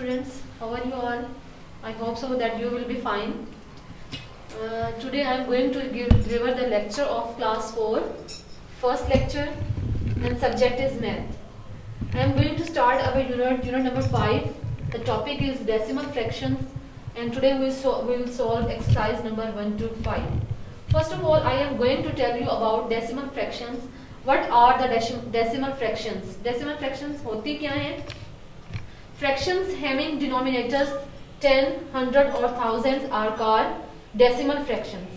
students, how are you all? I hope so that you will be fine. Today I am going to deliver the lecture of class 4, first lecture, and subject is math. I am going to start our unit number 5. The topic is decimal fractions, and today we will solve exercise number 1 to 5. First of all, I am going to tell you about decimal fractions. What are the decimal fractions? Decimal fractions होती क्या हैं? Fractions having denominators 10, 100 और thousands are called decimal fractions.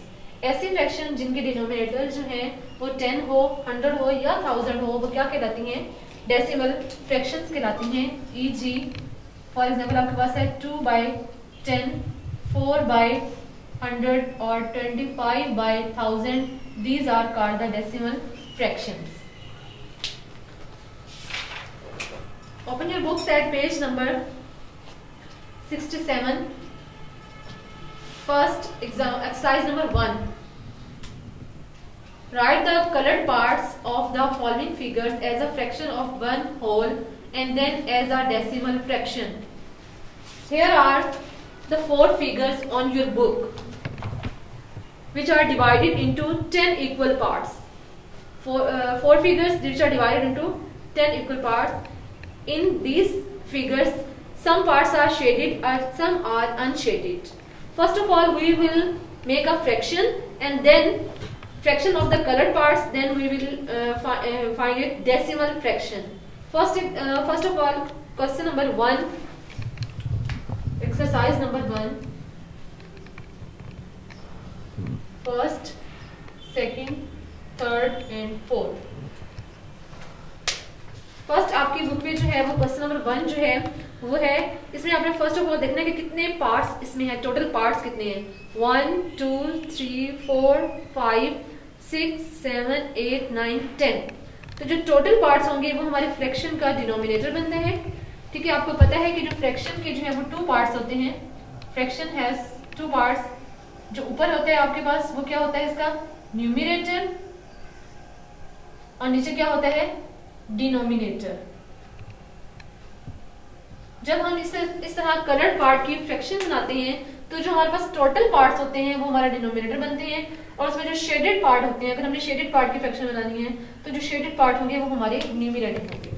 ऐसी fraction जिनके denominator जो हैं वो 10 हो, 100 हो या 1000 हो, वो क्या कहलाती हैं? डेसिमल फ्रैक्शंस कहलाती हैं. E.g. फॉर एग्जांपल आपके पास है 2/10, 4/100 और 25/1000. These are called the decimal fractions. Open your books at page number 67. First exercise number 1. Write the colored parts of the following figures as a fraction of one whole and then as a decimal fraction. Here are the 4 figures on your book, which are divided into 10 equal parts. Four figures which are divided into 10 equal parts. In these figures, some parts are shaded and some are unshaded. First of all, we will make a fraction and then fraction of the colored parts. Then we will find it decimal fraction. First of all, question number 1, exercise number 1. First, second, third and fourth. First आपकी book में जो है वो question number 1 जो है वो है. इसमें आपने फर्स्ट ऑफ ऑल देखना है कि कितने पार्ट्स इसमें है. टोटल पार्ट्स कितने हैं? 1 2 3 4 5 6 7 8 9 10. तो जो टोटल पार्ट्स होंगे वो हमारे फ्रैक्शन का डिनोमिनेटर बनते हैं. ठीक है, आपको पता है कि जो फ्रैक्शन के जो है वो 2 पार्ट्स होते हैं. Fraction has 2 parts. जो ऊपर होता है आपके पास वो क्या होता है? इसका न्यूमरेटर, और नीचे क्या होता है? डिनोमिनेटर. जब हम इस तरह कलर्ड पार्ट की फ्रैक्शन बनाते हैं तो जो हमारे पास टोटल पार्ट्स होते हैं वो हमारा डिनोमिनेटर बनते हैं, और उसमें जो शेडेड पार्ट होते हैं, अगर हमने शेडेड पार्ट की फ्रैक्शन बनानी है तो जो शेडेड पार्ट होंगे वो हमारे न्यूमरेटर होंगे.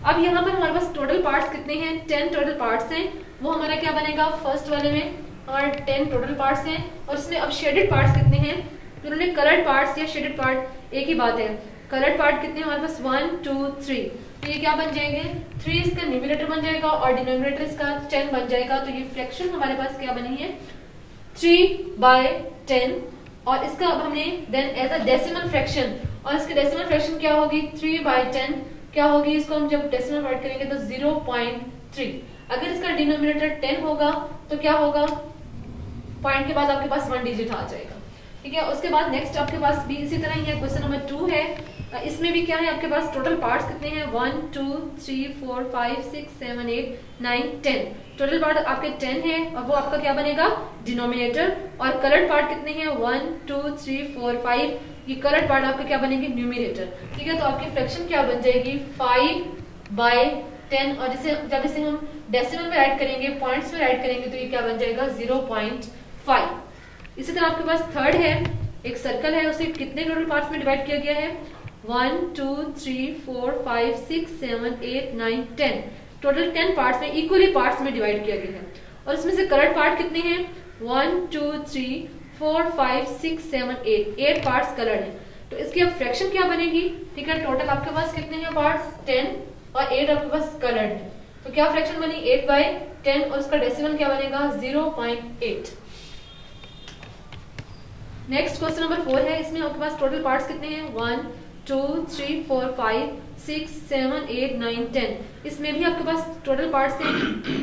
अब यहाँ पर हमारे पास टोटल पार्ट्स कितने हैं? 10 टोटल पार्ट्स हैं. वो हमारा क्या बनेगा? फर्स्ट वाले में हमारे 10 टोटल पार्ट्स हैं, और इसमें अब शेडेड पार्ट्स कितने हैं? उन्होंने कलर्ड पार्ट्स या शेडेड पार्ट एक ही बात है. कलर्ड पार्ट कितने हमारे पास? 1 2 3. तो ये क्या बन जाएंगे? 3 इसका न्यूमरेटर बन जाएगा और डिनोमिनेटर इसका 10 बन जाएगा. तो ये फ्रैक्शन हमारे पास क्या बनी है? 3/10. और इसका अब हमने then as a decimal fraction, और इसकी डेसिमल फ्रैक्शन क्या होगी? 3/10 क्या होगी? इसको हम जब डेसिमल वर्ड करेंगे तो 0.3. अगर इसका डिनोमिनेटर 10 होगा तो क्या होगा? पॉइंट के बाद आपके पास 1 डिजिट आ जाएगा. ठीक है, उसके बाद नेक्स्ट आपके पास भी इसी तरह ही है. क्वेश्चन नंबर 2 है. इसमें भी क्या है आपके पास? टोटल पार्ट्स कितने हैं? 1 2 3 4 5 6 7 8 9 10. टोटल पार्ट आपके 10 है, और वो आपका क्या बनेगा? डिनोमिनेटर. और कलर्ड पार्ट कितने हैं? 1 2 3 4 5. ये कलर्ड पार्ट आपका क्या बनेगी? न्यूमरेटर. ठीक है, तो आपकी फ्रैक्शन क्या बन जाएगी? 5/10. और जब इसे हम डेसिमल में राइट करेंगे, पॉइंट्स में राइट करेंगे, तो ये क्या बन जाएगा? 0.5. इसी तरह आपके पास थर्ड है. एक सर्कल है, उसे कितने टोटल पार्ट्स में डिवाइड किया गया है? 1 2 3 4 5 6 7 8 9 10. टोटल 10 पार्ट्स में इक्वली पार्ट्स में डिवाइड किया गया है. और इसमें से कलर्ड पार्ट कितने हैं? 1 2 3 4 5 6 7 8 पार्ट्स कलर्ड है. तो इसकी अब फ्रैक्शन क्या बनेगी? ठीक है, टोटल आपके पास कितने हैं पार्ट्स? 10, और 8 आपके पास कलर्ड है. तो क्या फ्रैक्शन बनी? 8/10, और उसका डेसिमल क्या बनेगा? 0.8. नेक्स्ट क्वेश्चन नंबर 4 है. इसमें आपके पास टोटल पार्ट्स कितने हैं? 1 2 3 4 5 6 7 8 9 10. इसमें भी आपके पास टोटल पार्ट्स हैं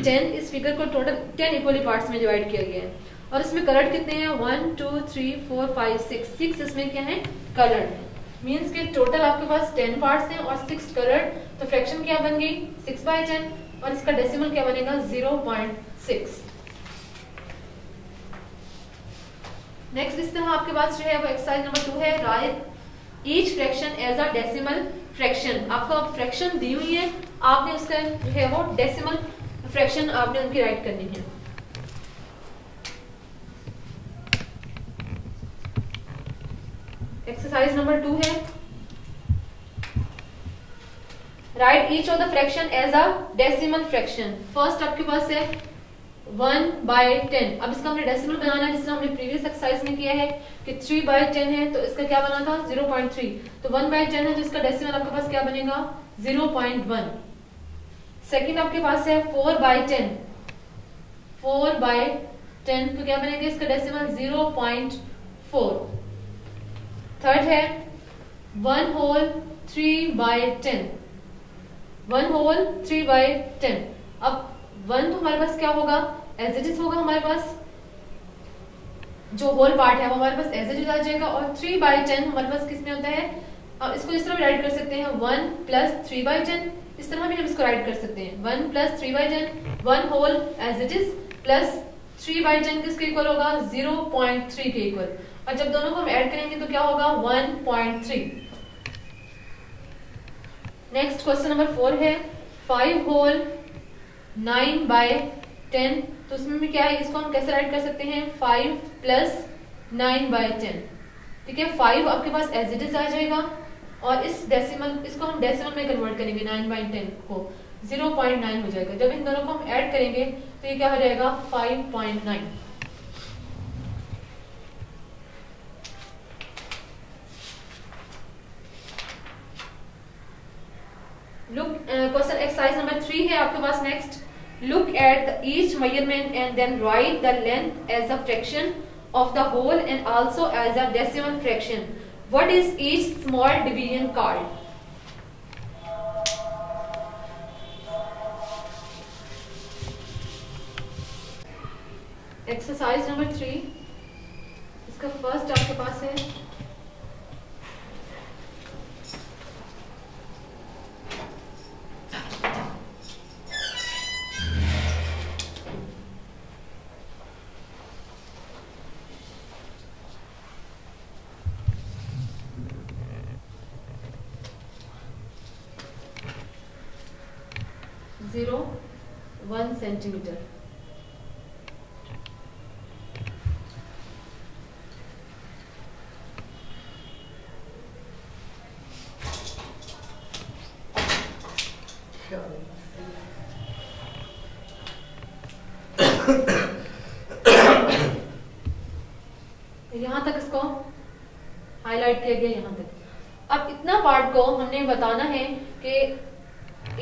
10. इस फिगर को टोटल 10 इक्वली पार्ट्स में डिवाइड किया गया है. और इसमें कलर्ड कितने हैं? 1 2 3 4 5 6 इसमें क्या है? कलर्ड है. मीन्स के टोटल आपके पास 10 पार्ट्स हैं और 6 कलर्ड. तो फ्रैक्शन क्या बन गई? 6/10, और इसका डेसिमल क्या बनेगा? 0.6. नेक्स्ट इस तरह आपके पास जो है वो एक्सरसाइज नंबर 2 है. Write each fraction as a decimal fraction. आपको फ्रैक्शन दी हुई है, आपने उसका जो है वो डेसिमल फ्रैक्शन आपने उनकी राइट करनी है। एक्सरसाइज नंबर 2 है, write each of the fraction as a decimal fraction. First आपके पास है 1/10। अब इसका हमने डेसिमल बनाना है, जिससे हमने प्रीवियस एक्सरसाइज में किया है कि 3/10 है तो इसका क्या बना था 0.3। तो 1/10 है तो इसका डेसिमल आपके पास क्या बनेगा 0.1। सेकंड आपके पास है 4/10। 4/10 तो क्या बनेगा इसका डेसिमल 0.4। थर्ड है 1/3/10। 1/3/10। अब 1 तो हमारे पास क्या होगा एज इट इज होगा, हमारे पास जो होल पार्ट है वो हमारे पास एज इट इज आ जाएगा, और 3/10 हमारे पास किस में होता है। अब इसको इस तरह भी राइट कर सकते हैं 1 + 3/10, इस तरह भी हम इसको राइट कर सकते हैं 1 + 3/10, 1 whole as it is plus 3/10 किसके इक्वल होगा 0.3 के इक्वल, और जब दोनों को हम ऐड करेंगे तो क्या होगा 1.3। नेक्स्ट क्वेश्चन नंबर 4 है 5 होल 9/10। तो उसमें भी क्या है, इसको हम कैसे राइट कर सकते हैं 5 + 9/10। ठीक है, 5 आपके पास एज इट इज आ जाएगा, और इस डेसिमल इसको हम डेसिमल में कन्वर्ट करेंगे 9/10 को 0.9 हो जाएगा। जब इन दोनों को हम ऐड करेंगे तो ये क्या हो जाएगा 5.9। लुक क्वेश्चन एक्सरसाइज नंबर 3 है आपके पास। Next, look at each measurement and then write the length as a fraction of the whole and also as a decimal fraction. What is each small division called? Exercise number 3, इसका first आपके पास है 0.1 centimetre. यहां तक इसको highlight किया गया, यहां तक। अब इतना पार्ट को हमने बताना है कि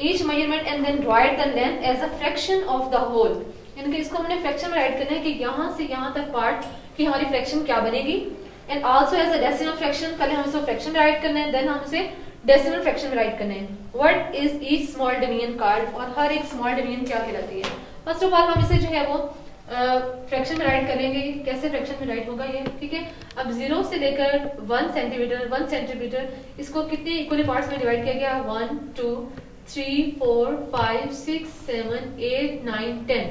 each measurement and then write the length as a fraction of the whole, यानी कि इसको हमने फ्रैक्शन में राइट करना है कि यहाँ से यहाँ तक पार्ट की हमारी फ्रैक्शन क्या बनेगी, and also as a decimal fraction. पहले हम इसको फ्रैक्शन में राइट करना है, देन हम इसे डेसिमल फ्रैक्शन में राइट करना है। What is each small division called, और हर एक स्मॉल डिवीजन क्या कहलाती है। फर्स्ट ऑफ ऑल हम इसे जो है वो फ्रैक्शन में राइट करेंगे। कैसे फ्रैक्शन में राइट होगा ये, ठीक है। अब 0 से लेकर 1 सेंटीमीटर इसको कितने इक्वली पार्ट्स में डिवाइड किया गया 1 2 3 4 5 6 7 8 9 10।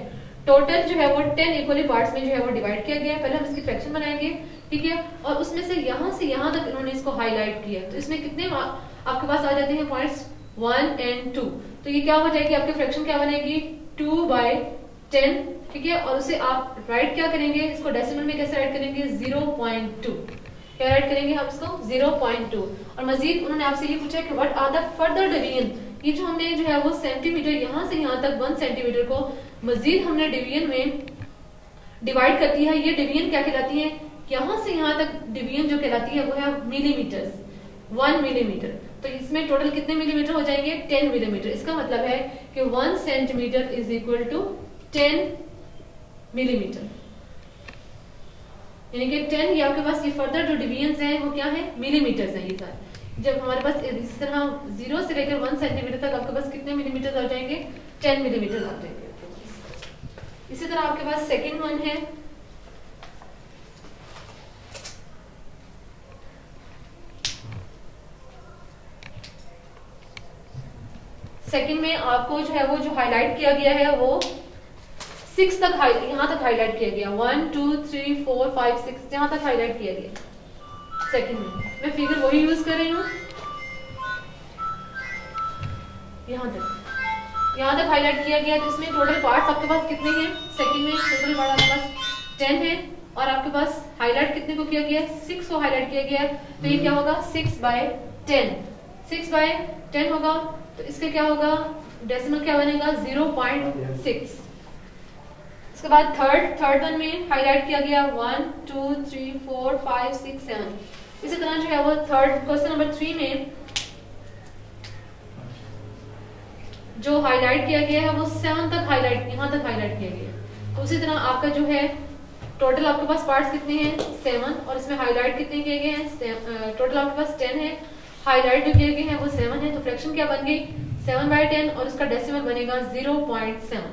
टोटल जो है वो 10 इक्वली पार्ट्स में जो है वो डिवाइड किया गया है। पहले हम इसकी फ्रैक्शन बनाएंगे, ठीक है, और उसमें से यहाँ तक इन्होंने इसको हाईलाइट किया। तो इसमें कितने आपके पास आ जाते हैं पॉइंट्स 1 और 2। तो ये क्या हो जाएगी आपकी फ्रैक्शन क्या बनेगी 2/10, ठीक है। और उसे आप राइट क्या करेंगे, इसको डेसिमल में कैसे राइट करेंगे 0.2। क्या राइट करेंगे हम इसको 0.2। और मजीद उन्होंने आपसे ये पूछा कि what are the further division. ये जो हमने जो है वो सेंटीमीटर यहाँ से यहाँ तक 1 सेंटीमीटर को मजीद हमने डिवीजन में डिवाइड कर दिया है। ये डिवीजन क्या कहलाती है, यहाँ से यहाँ तक डिवीजन जो कहलाती है वो है मिलीमीटर्स, 1 मिलीमीटर। तो इसमें टोटल कितने मिलीमीटर हो जाएंगे 10 मिलीमीटर। इसका मतलब है कि 1 centimetre is equal to 10 millimetre, यानी कि 10 ये आपके पास ये फर्दर जो डिवीजन हैं वो क्या है मिलीमीटर्स हैं। ये सारे जब हमारे पास इस तरह 0 से लेकर 1 सेंटीमीटर तक आपके पास कितने मिलीमीटर आ जाएंगे 10 मिलीमीटर आ जाएंगे। इसी तरह आपके पास सेकंड वन है सेकंड में आपको जो है वो जो हाईलाइट किया गया है वो 6 तक यहाँ तक हाईलाइट किया गया 1 2 3 4 5 6 यहाँ तक हाईलाइट किया गया सेकंड में। मैं फिगर वही यूज कर रही हूँ यहाँ तक। यहाँ तक हाईलाइट किया गया। तो इसमें टोटल पार्ट्स आपके पास कितने हैं? सेकंड में टोटल पार्ट आपके पास 10 है और आपके पास हाईलाइट कितने को किया गया? 6 को हाईलाइट किया गया। तो ये क्या होगा? 6/10। 6/10 होगा। तो इसका क्या होगा? डेसिमल क्या बनेगा? 0.6। इसके बाद थर्ड वन में हाईलाइट किया गया 1 2 3 4 5 6 7। इसी तरह जो है वो थर्ड क्वेश्चन नंबर 3 में जो हाईलाइट किया गया है वो 7 तक हाईलाइट, यहाँ तक हाईलाइट किया गया। तो उसी तरह आपका जो है टोटल आपके पास पार्ट्स कितने हैं? 7 और इसमें हाईलाइट कितने किए गए हैं? टोटल आपके पास 10 है, हाईलाइट जो किए गए हैं वो 7 है। तो फ्रैक्शन क्या बन गई? 7/10 और इसका डेसिमल बनेगा 0.7।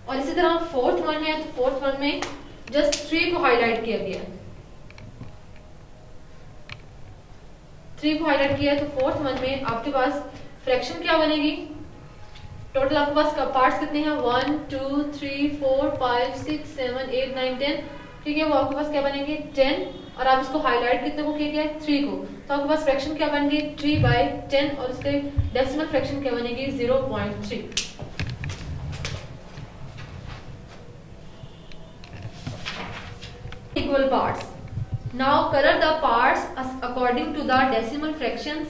और इसी तरह फोर्थ वन है। तो फोर्थ वन में जस्ट 3 को हाईलाइट किया गया, 3 को हाईलाइट किया। तो फोर्थ वन में आपके पास फ्रैक्शन क्या बनेगी? टोटल आपके पास पार्ट्स कितने हैं? 1 2 3 4 5 6 7 8 9 10। ठीक है, वो आपके पास क्या बनेंगे? 10 और आप इसको हाईलाइट कितने को किया गया? 3 को। तो आपके पास फ्रैक्शन क्या बन गई? 3/10 और इसके डेसिमल फ्रैक्शन क्या बनेगी? 0.3। Equal parts. Now color the parts according to the decimal fractions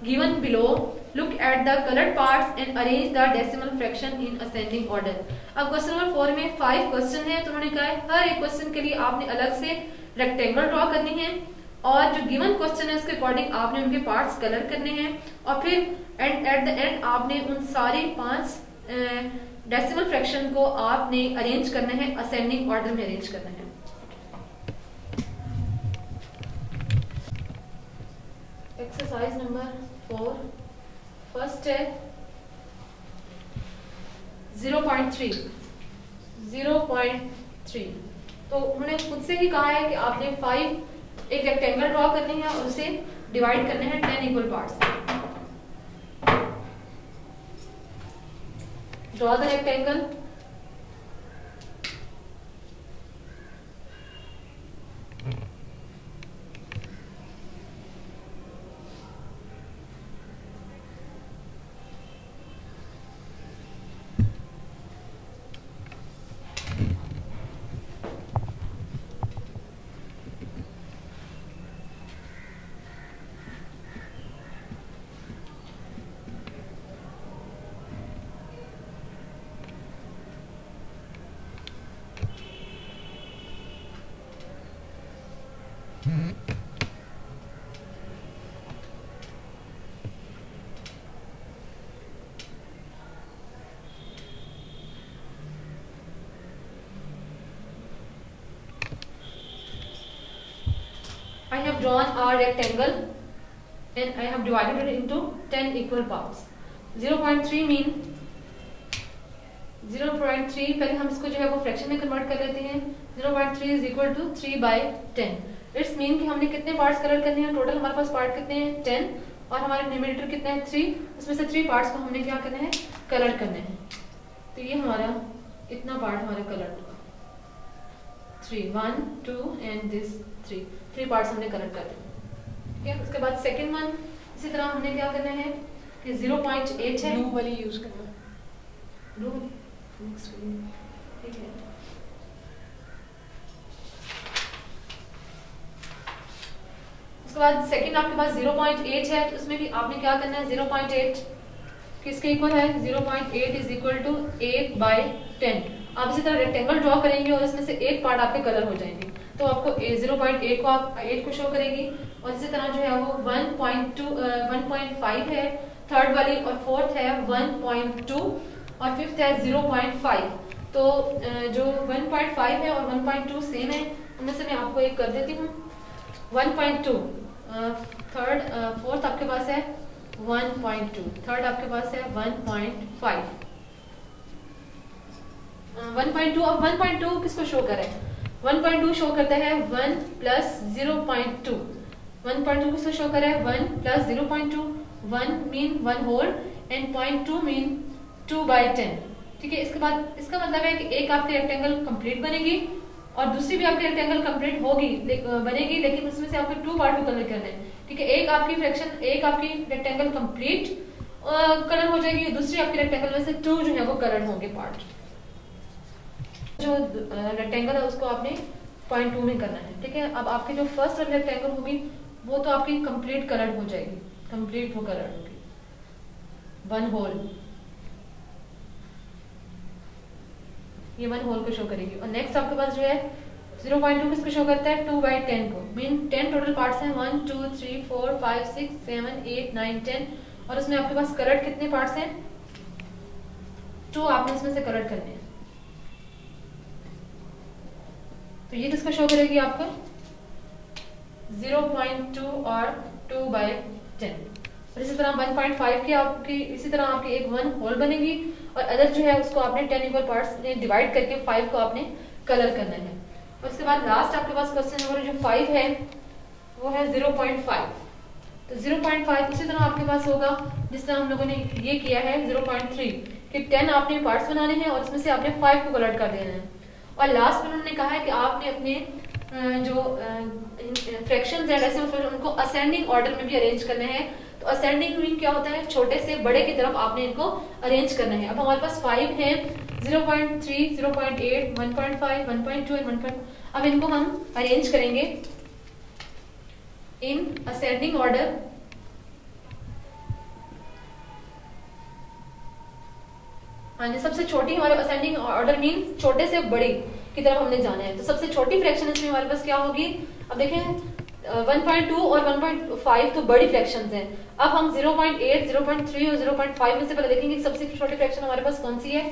given below. Look at the colored parts and arrange the decimal fraction in ascending order. अब क्वेश्चन नंबर 4 में 5 question है। तो उन्होंने कहा है हर एक क्वेश्चन के लिए आपने अलग से रेक्टेंगल ड्रॉ करनी है और जो गिवन क्वेश्चन है उसके अकॉर्डिंग आपने उनके पार्ट्स कलर करने हैं और फिर एट द एंड आपने उन सारे 5 डेसिमल फ्रैक्शन को आपने अरेंज करना है, असेंडिंग ऑर्डर में अरेंज करना है। एक्सरसाइज नंबर 4 फर्स्ट है 0.3। तो उन्होंने खुद से ही कहा है कि आपने 5 एक रेक्टेंगल ड्रॉ करनी है और उसे डिवाइड करने हैं 10 equal parts. Draw the rectangle. I have drawn a rectangle and I have divided it into 10 equal parts. 0.3 mean 0.3 पहले हम इसको जो है वो फ्रैक्शन में कन्वर्ट कर लेते हैं। 0.3 is equal to 3/10. It's mean कि हमने कितने पार्ट्स कलर करने हैं? टोटल हमारे पास पार्ट कितने हैं? 10 और हमारे न्यूमरेटर कितने हैं? 3। उसमें से 3 पार्ट्स को हमने क्या करना है? कलर करना है। तो ये हमारा इतना पार्ट हमारा कलर होगा 3 1 2 एंड दिस 3 पार्ट्स हमने कलर कर दिए। ठीक है, उसके बाद सेकंड वन इसी तरह हमने क्या करना है कि 0.8 है, ब्लू वाली यूज करना, ब्लू ठीक है। उसके बाद सेकंड आपके पास 0.8 है, तो उसमें भी आपने क्या करना है? 0.8 किसके इक्वल है? 0.8 इज इक्वल टू 8/10। आप इसी तरह रेक्टेंगल ड्रॉ करेंगे और इसमें से एक पार्ट आपके कलर हो जाएंगे, तो आपको 0.8 को आप 8 को शो करेगी। और इसी तरह जो है वो 1.5 है थर्ड वाली, और फोर्थ है 1.2 और फिफ्थ है 0.5। तो जो 1.5 है और 1.2 सेम है, उनमें से मैं आपको एक कर देती हूँ। 1.2 थर्ड, फोर्थ आपके पास है 1.2, थर्ड आपके पास है 1.5। 1.2 अब 1.2 किसको शो करे? 1.2 शो करता है 1 प्लस 0.2। 1.2 किसको शो करे? 1 plus 0.2। 1 mean 1 whole and 0.2 mean 2/10। ठीक है, इसके बाद इसका मतलब है कि एक आपकी रेक्टेंगल कंप्लीट बनेगी और दूसरी भी आपकी रेक्टेंगल कंप्लीट होगी बनेगी, लेकिन उसमें से आपको 2 पार्ट को कलर करना है। ठीक है, एक आपकी फ्रैक्शन, एक आपकी रेक्टेंगल कंप्लीट कलर हो जाएगी, दूसरी आपकी रेक्टेंगल में से 2 जो है वो कलर होंगे पार्ट। जो रेक्टेंगल है उसको आपने 0.2 में करना है, ठीक है। अब आपकी जो फर्स्ट रेक्टेंगल होगी वो तो आपकी कंप्लीट कलर हो जाएगी, कंप्लीट वो कलर होगी, 1 होल, ये 1 होल को शो करेगी। और नेक्स्ट आपके पास जो है 0.2 किसको शो करता है, 2/10 को, मीन 10 टोटल पार्ट्स हैं, 1 2 3 4 5 6 7 8 9 10, और उसमें आपके पास कलर कितने पार्ट्स हैं, 2 आपने इसमें से कलर करने हैं। तो ये किसको शो करेगी आपको 0.2 और 2/10। और इसी तरह 1.5 की आपकी इसी तरह आपकी एक 1 होल बनेगी, और अदर जो है उसको आपने 10 इक्वल पार्ट्स में डिवाइड करके 5 को आपने कलर करना है। और उसके बाद लास्ट आपके पास क्वेश्चन नंबर जो 5 है वो है 0.5। तो 0.5 उसी तरह आपके पास होगा जिस तरह हम लोगों ने ये किया है 0.3 कि 10 आपने पार्ट्स बनाने हैं और उसमें से आपने 5 को कलर कर देना है। और लास्ट में उन्होंने कहा है कि आपने अपने जो फ्रैक्शंस है डेसिमल उनको असेंडिंग ऑर्डर में भी अरेंज करना है। तो असेंडिंग मीन क्या होता है, छोटे से बड़े की तरफ आपने इनको अरेंज करना है। अब हमारे पास 5 है, 0.3 0.8 1.5 1.2 और 1. अब इनको हम अरेंज करेंगे इन असेंडिंग ऑर्डर। हाँ जी, सबसे छोटी हमारे असेंडिंग ऑर्डर मीन छोटे से बड़े की तरफ हमने जाना है। तो सबसे छोटी फ्रैक्शन इसमें हमारे पास क्या होगी, अब देखें 1.2 और 1.5 तो बड़ी फ्रैक्शंस हैं। अब हम 0.8 0.3 और 0.5 में से पहले देखेंगे कि सबसे छोटी फ्रैक्शन हमारे पास कौन सी है।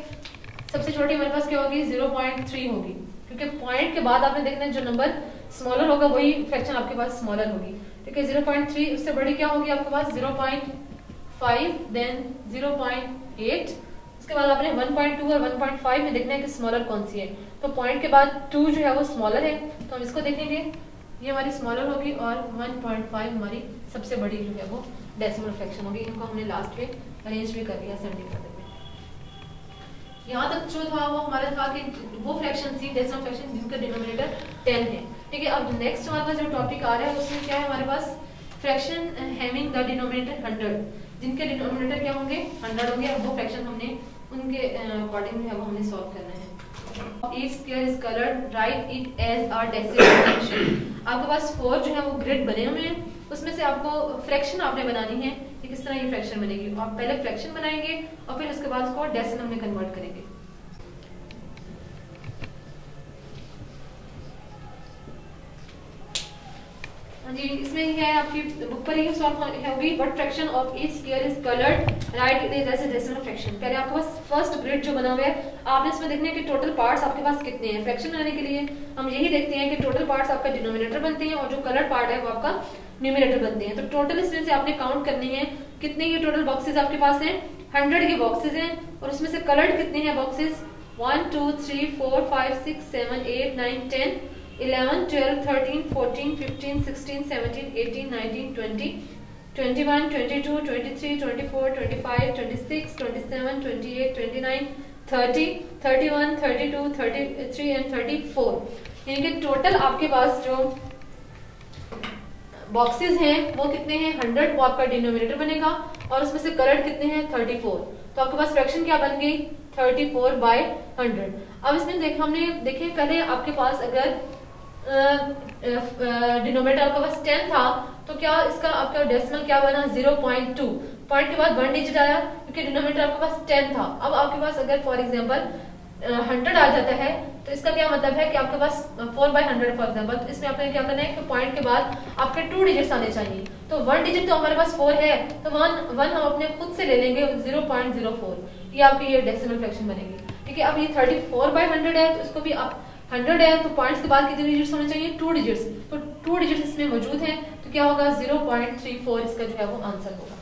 सबसे छोटी हमारे पास क्या होगी 0.3 होगी, क्योंकि पॉइंट के बाद आपने देखना है जो नंबर स्मॉलर होगा वही फ्रैक्शन आपके पास स्मॉलर होगी, ठीक है। 0.3 उससे बड़ी क्या होगी आपके पास 0.5 देन 0.8, उसके बाद आपने 1.2 और 1.5 में देखना है कि स्मॉलर कौन सी है। तो पॉइंट के बाद 2 जो है वो स्मॉलर है, तो हम इसको देखेंगे, ये हमारी स्मॉलर होगी और 1.5 हमारी सबसे बड़ी जो है वो डेसिमल फ्रैक्शन होगी। इनको हमने लास्ट में अरेंज भी कर लिया असेंडिंग ऑर्डर में। यहाँ तक जो था वो हमारा था कि वो फ्रैक्शन थी डेसिमल फ्रैक्शन जिनका डिनोमिनेटर 10 है, ठीक है। अब नेक्स्ट हमारे पास जो टॉपिक आ रहा है उसमें क्या है हमारे पास फ्रैक्शन हैविंग द डिनोमिनेटर 100, जिनके डिनोमिनेटर क्या होंगे 100 होंगे। अब वो फ्रैक्शन हमने उनके अकॉर्डिंग जो है वो हमने सॉल्व करना है। Each square is colored, write it as a decimal fraction। आपके पास 4 जो है वो ग्रिड बने हुए हैं, उसमें से आपको फ्रैक्शन आपने बनानी है कि किस तरह ये फ्रैक्शन बनेगी। आप पहले फ्रैक्शन बनाएंगे और फिर उसके बाद उसको डेसिमल में कन्वर्ट करेंगे। जी, इसमें ये है आपकी बुक पर ही सॉल्व होगी। What fraction of each square is coloured, write it as a decimal fraction. पहले आपके पास फर्स्ट ग्रिड जो बना हुआ है आपने इसमें देखना है कि टोटल पार्ट्स आपके पास कितने हैं। फ्रैक्शन बनाने के लिए हम यही देखते हैं कि टोटल पार्ट्स आपका डिनोमिनेटर बनते हैं और जो कलर्ड पार्ट है वो आपका न्यूमरेटर बनते हैं। तो टोटल इसमें से आपने काउंट करनी है कितने ये टोटल बॉक्सेस आपके पास हैं, 100 के बॉक्सेस हैं, और उसमें से कलर्ड कितने हैं बॉक्सेस 1 2 3 4 5 6 7 8 9 10 11 12 13 14 15 16 17 18 19 20 21 22 23 24 25 26 27 28 29 30 31 32 33 एंड 34, यानी कि टोटल आपके पास जो बॉक्सेस हैं वो कितने हैं 100, वो आपका डिनोमिनेटर बनेगा, और उसमें से कलर्ड कितने हैं 34। तो आपके पास फ्रैक्शन क्या बन गई 34/100। अब इसमें हमने देखे पहले आपके पास अगर डिनोमिनेटर आपके पास 10 था तो क्या इसका आपका डेसिमल क्या बना 0.2, पॉइंट के बाद 1 डिजिट आया क्योंकि डिनोमिनेटर आपके पास 10 था। अब आपके पास अगर फॉर एग्जांपल 100 आ जाता है तो इसका क्या मतलब है कि आपके पास 4/100 फॉर एग्जांपल, तो इसमें आपने क्या करना है कि पॉइंट के बाद आपके 2 डिजिट्स आने चाहिए। तो 1 डिजिट तो हमारे पास 4 है, तो 1 हम अपने खुद से ले लेंगे 0.04, ये आपकी ये डेसिमल फ्रैक्शन बनेगी, ठीक है। अब ये 34/100 है तो इसको भी आप 100 है तो पॉइंट्स के बाद कितने डिजिट्स होने चाहिए 2 डिजिट्स, तो 2 डिजिट्स इसमें मौजूद हैं, तो क्या होगा 0.34 इसका जो है वो आंसर होगा।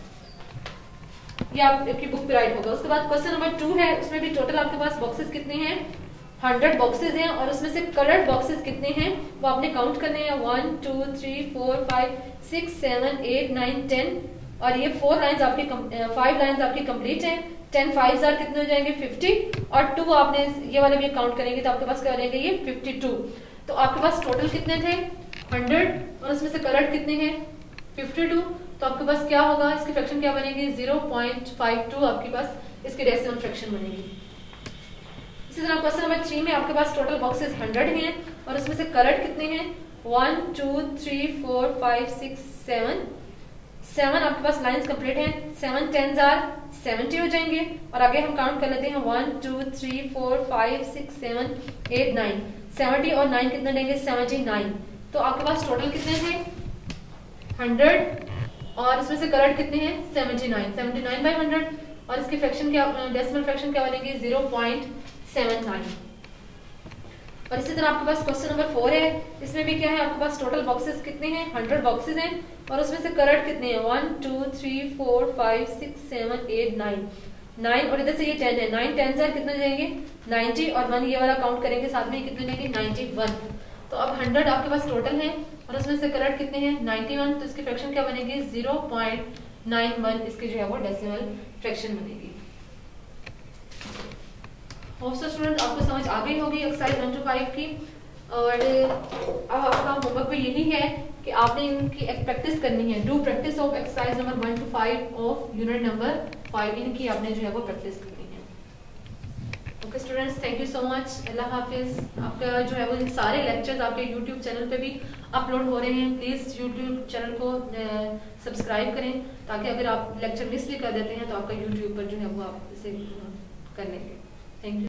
ये आपकी बुक पे राइट होगा। उसके बाद क्वेश्चन नंबर 2 है, उसमें भी टोटल आपके पास बॉक्सेस कितने हैं 100 बॉक्सेस हैं, और उसमें से कलर्ड बॉक्सेस कितने हैं वो आपने काउंट करने हैं 1 2 3 4 5 6 7 8 9 10, और ये 4 लाइंस आपकी 5 लाइंस आपकी कंप्लीट हैं। 10 5 कितने हो जाएंगे 50, और 2 आपने ये वाले भी काउंट करेंगे तो आपके पास क्या रहेंगे ये 52। तो आपके पास टोटल कितने थे 100, और उसमें से कलर्ड कितने हैं 52, तो आपके पास क्या होगा, इसकी फ्रैक्शन क्या बनेगी 0.52 आपके पास इसकी डेसिमल फ्रैक्शन बनेगी। इसी तरह क्वेश्चन नंबर 3 में आपके पास टोटल बॉक्सेस 100 हैं और उसमें से कलर्ड कितने हैं 1 2 3 4 5 6 7 आपके पास लाइंस कंप्लीट हैं। 7 10s आर 70 हो जाएंगे और आगे हम काउंट कर लेते हैं 1 2 3 4 5 6 7 8 9 70 और 9 कितने देंगे 79। तो आपके पास टोटल कितने थे 100 और इसमें से कलर्ड कितने हैं 79 बाय 100 और इसकी फ्रैक्शन क्या डेसिमल फ्रैक्शन क्या बनेगी 0.79। और इसी तरह आपके पास क्वेश्चन नंबर 4 है, इसमें भी क्या है आपके पास टोटल बॉक्सेस कितने हैं 100 बॉक्सेस हैं और उसमें से कलर्ड कितने हैं 1 2 3 4 5 6 7 8 9 और इधर से ये 10 है 9 10s are कितने जाएंगे 90 और 1 ये वाला काउंट करेंगे साथ में कितने जाएंगे 91। तो अब 100 आपके पास टोटल है और उसमें से कलर्ड कितने हैं 91। तो इसकी फ्रैक्शन क्या बनेगी 0.91 इसकी जो है वो डेसिमल फ्रैक्शन बनेगी। होप सो स्टूडेंट आपको समझ आ गई होगी एक्सरसाइज 1 to 5 की। और अब आपका होमवर्क पे यही है कि आपने इनकी प्रैक्टिस करनी है। Do practice of exercise number 1 to 5 of unit number 5 इनकी आपने जो है वो प्रैक्टिस करनी है। Okay students, thank you so much. अल्लाह हाफिज। आपका जो है वो सारे लेक्चर्स आपके यूट्यूब चैनल पे भी अपलोड हो रहे हैं। प्लीज यूट्यूब चैनल को सब्सक्राइब करें ताकि अगर आप लेक्चर मिस भी कर देते हैं तो आपका यूट्यूब पर जो है वो आप इसे कर लेंगे। Thank you.